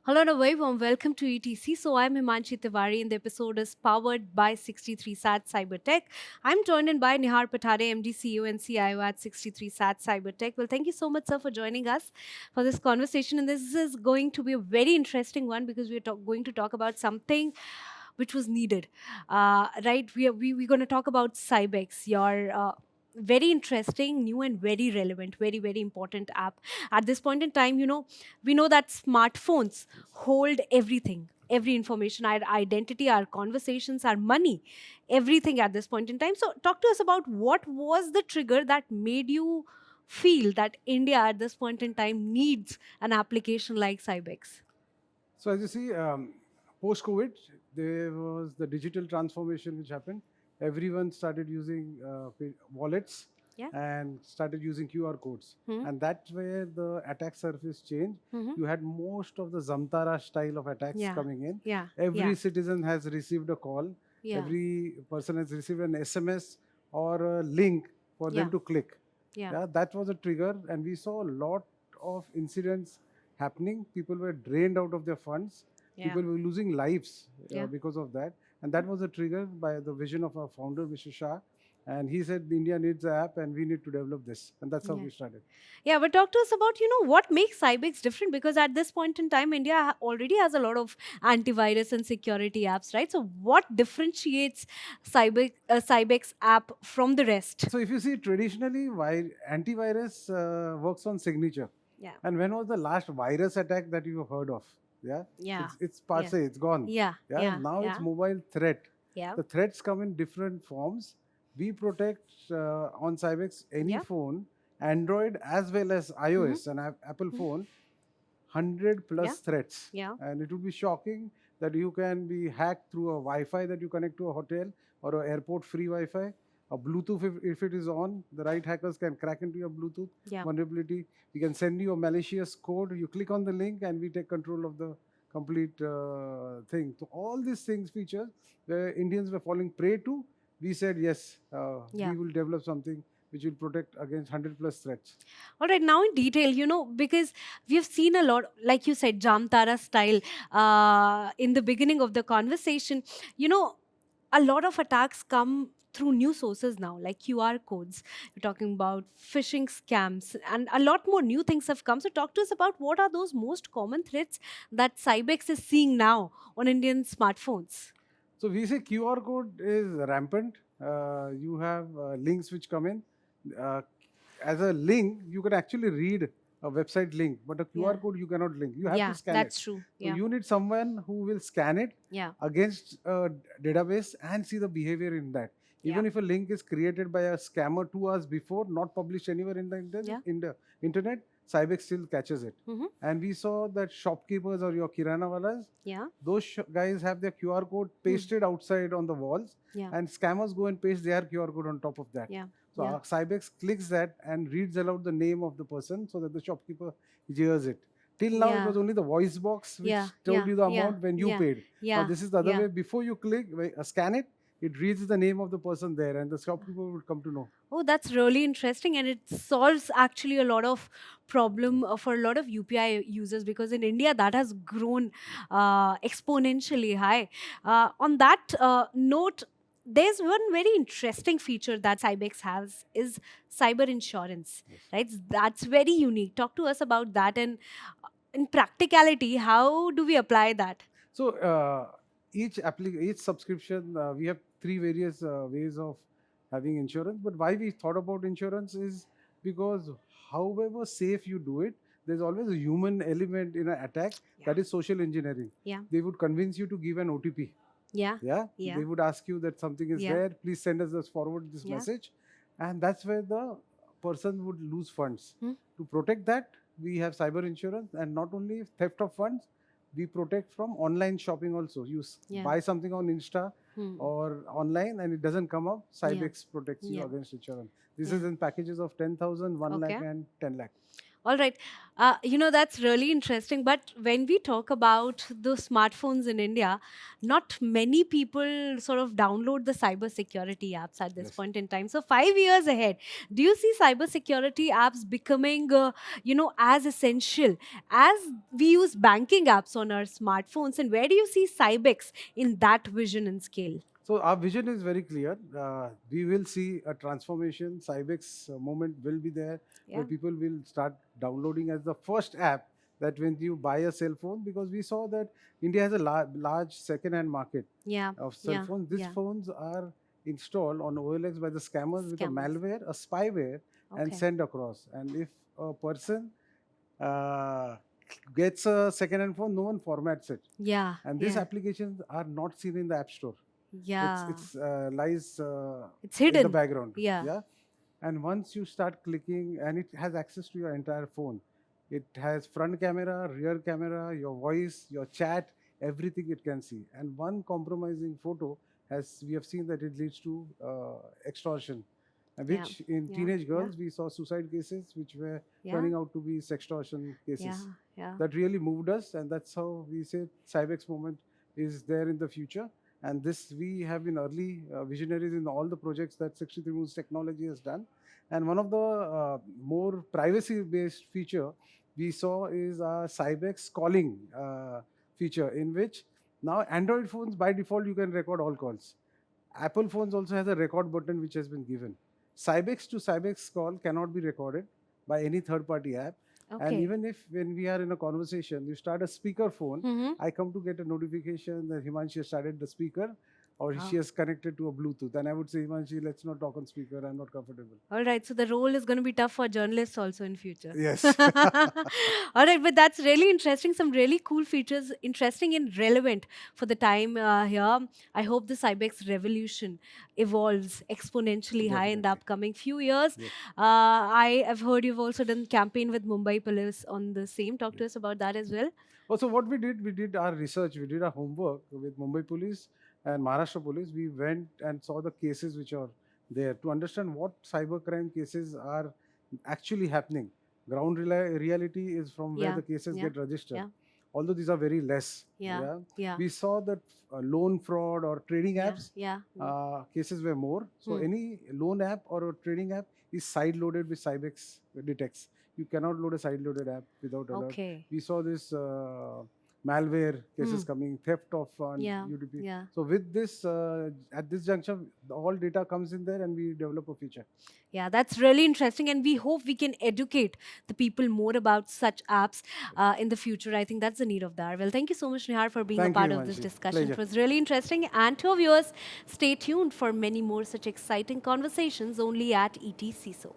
Hello and a very warm welcome to ETC. So I'm Himanshi Tiwari and the episode is powered by 63 SAT Cybertech. I'm joined in by Neehar Pathare, MD, CEO and CIO at 63 SAT Cybertech. Well, thank you so much, sir, for joining us for this conversation. And this is going to be a very interesting one because we're going to talk about something which was needed. Right? We're going to talk about Cybex, your very interesting, new and very relevant, very important app. At this point in time, we know that smartphones hold everything, every information, our identity, our conversations, our money, everything at this point in time. So talk to us about what was the trigger that made you feel that India at this point in time needs an application like Cybex. So as you see, post-COVID, there was the digital transformation which happened. Everyone started using wallets Yeah. and started using QR codes. Hmm. And that's where the attack surface changed. Mm-hmm. You had most of the Zamtara style of attacks Yeah. coming in. Yeah. Every Yeah. citizen has received a call. Yeah. Every person has received an SMS or a link for Yeah. them to click. Yeah. Yeah, that was a trigger. And we saw a lot of incidents happening. People were drained out of their funds. Yeah. People were losing lives Yeah. because of that. And that was a trigger by the vision of our founder, Mr. Shah. And he said, India needs an app and we need to develop this. And that's how Yeah. we started. Yeah, but talk to us about, what makes Cybex different because at this point in time, India already has a lot of antivirus and security apps, right? So what differentiates Cybex app from the rest? So if you see traditionally, why antivirus works on signature. Yeah. And when was the last virus attack that you heard of? Yeah, Yeah. it's Yeah. passe, it's gone. Yeah. Yeah, Yeah. now it's Yeah. mobile threat. Yeah. The threats come in different forms. We protect on Cybex any Yeah. phone, Android as well as iOS and Apple phone, 100 plus Yeah. threats. Yeah. And it would be shocking that you can be hacked through a Wi-Fi that you connect to a hotel or an airport free Wi-Fi. A Bluetooth, if it is on, the right hackers can crack into your Bluetooth Yeah. vulnerability. We can send you a malicious code. You click on the link and we take control of the complete thing. So all these things, features, where Indians were falling prey to, we said, yes, Yeah. we will develop something which will protect against 100 plus threats. All right, now in detail, because we've seen a lot, like you said, Jamtara style, in the beginning of the conversation, a lot of attacks come through new sources now, like QR codes. We're talking about phishing scams, and a lot more new things have come. So, talk to us about what are those most common threats that Cybex is seeing now on Indian smartphones. So we say QR code is rampant. You have links which come in. Uh, as a link, you can actually read a website link, but a QR Yeah. code you cannot link. You have to Yeah, scan it. that's true. So Yeah. you need someone who will scan it Yeah. against a database and see the behavior in that. Even Yeah. if a link is created by a scammer 2 hours before, not published anywhere in the Yeah. internet, Cybex still catches it. Mm-hmm. And we saw that shopkeepers or your kirana walas, Yeah. those guys have their QR code pasted outside on the walls, Yeah. and scammers go and paste their QR code on top of that. Yeah. So Yeah. our Cybex clicks that and reads aloud the name of the person so that the shopkeeper hears it. Till now, it Yeah. was only the voice box which Yeah. told Yeah. you the Yeah. amount when you Yeah. paid. Now, Yeah. this is the other Yeah. way. Before you scan it, it reads the name of the person there, and the shopkeeper would come to know. Oh, that's really interesting, and it solves actually a lot of problem for a lot of UPI users because in India that has grown exponentially high. On that note, there's one very interesting feature that Cybex has is cyber insurance, right? That's very unique. Talk to us about that, and in practicality, how do we apply that? So each subscription, we have three various ways of having insurance. But why we thought about insurance is because however safe you do it, there's always a human element in an attack. Yeah. That is social engineering. Yeah. They would convince you to give an OTP. Yeah. Yeah. Yeah. They would ask you that something is Yeah. there. Please send us forward this Yeah. message, and that's where the person would lose funds. Hmm. To protect that, we have cyber insurance, and not only theft of funds, we protect from online shopping also. You Yeah. buy something on Insta Hmm. or online and it doesn't come up, Cybex protects you Yeah. against insurance. This Yeah. is in packages of 10,000, 1 lakh Okay. and 10 lakh. All right. That's really interesting. But when we talk about the smartphones in India, not many people sort of download the cybersecurity apps at this Yes. point in time. So, 5 years ahead, do you see cybersecurity apps becoming, as essential as we use banking apps on our smartphones? And where do you see Cybex in that vision and scale? So our vision is very clear. We will see a transformation. Cybex moment will be there, where Yeah. people will start downloading as the first app that when you buy a cell phone, because we saw that India has a large second-hand market Yeah. of cell Yeah. phones. These Yeah. phones are installed on OLX by the scammers with a Scammers. malware, a spyware, and Okay. send across. And if a person uh, gets a second-hand phone, no one formats it. Yeah. And these Yeah. applications are not seen in the app store. it's Yeah. it's lies It's in the hidden. background. Yeah. Yeah. And once you start clicking, and it has access to your entire phone, it has front camera, rear camera, your voice, your chat, everything it can see. And one compromising photo, has we have seen that it leads to extortion, Yeah. which in Yeah. teenage Yeah. girls we saw suicide cases which were Yeah. turning out to be sextortion Yeah. cases. Yeah. That really moved us, and that's how we say Cybex moment is there in the future. And this, we have been early visionaries in all the projects that 63 Moons Technology has done. And one of the more privacy-based feature we saw is a Cybex calling feature, in which now Android phones by default you can record all calls. Apple phones also has a record button which has been given. Cybex to Cybex call cannot be recorded by any third-party app. And Okay. even if when we are in a conversation, you start a speaker phone, Mm-hmm. I come to get a notification that Himanshi has started the speaker, or she Oh. has connected to a Bluetooth. And I would say, Himanshi, let's not talk on speaker. I'm not comfortable. All right. So the role is going to be tough for journalists also in future. Yes. All right, but that's really interesting. Some really cool features, interesting and relevant for the time here. I hope the Cybex revolution evolves exponentially high in the Definitely. upcoming few years. Yes. I have heard you've also done campaign with Mumbai Police on the same. Talk to Yes. us about that as well. Also, what we did our research, we did our homework with Mumbai Police and Maharashtra Police. We went and saw the cases which are there to understand what cybercrime cases are actually happening. Ground reality is from where Yeah, the cases yeah, get registered. yeah, Although these are very less. yeah, Yeah, yeah, we saw that loan fraud or trading yeah, apps yeah. cases were more. So Hmm. any loan app or a trading app is side loaded with Cybex detects. You cannot load a side loaded app without alert. Okay. We saw this malware Hmm. cases coming, theft of Yeah, UDP. yeah. So with this, at this juncture, all data comes in there, and we develop a feature. Yeah, that's really interesting. And we hope we can educate the people more about such apps in the future. I think that's the need of the hour. Well, thank you so much, Nihar, for being a Thank you, part of this Himanshi. discussion. It Pleasure. was really interesting. And to our viewers, stay tuned for many more such exciting conversations only at ETCISO.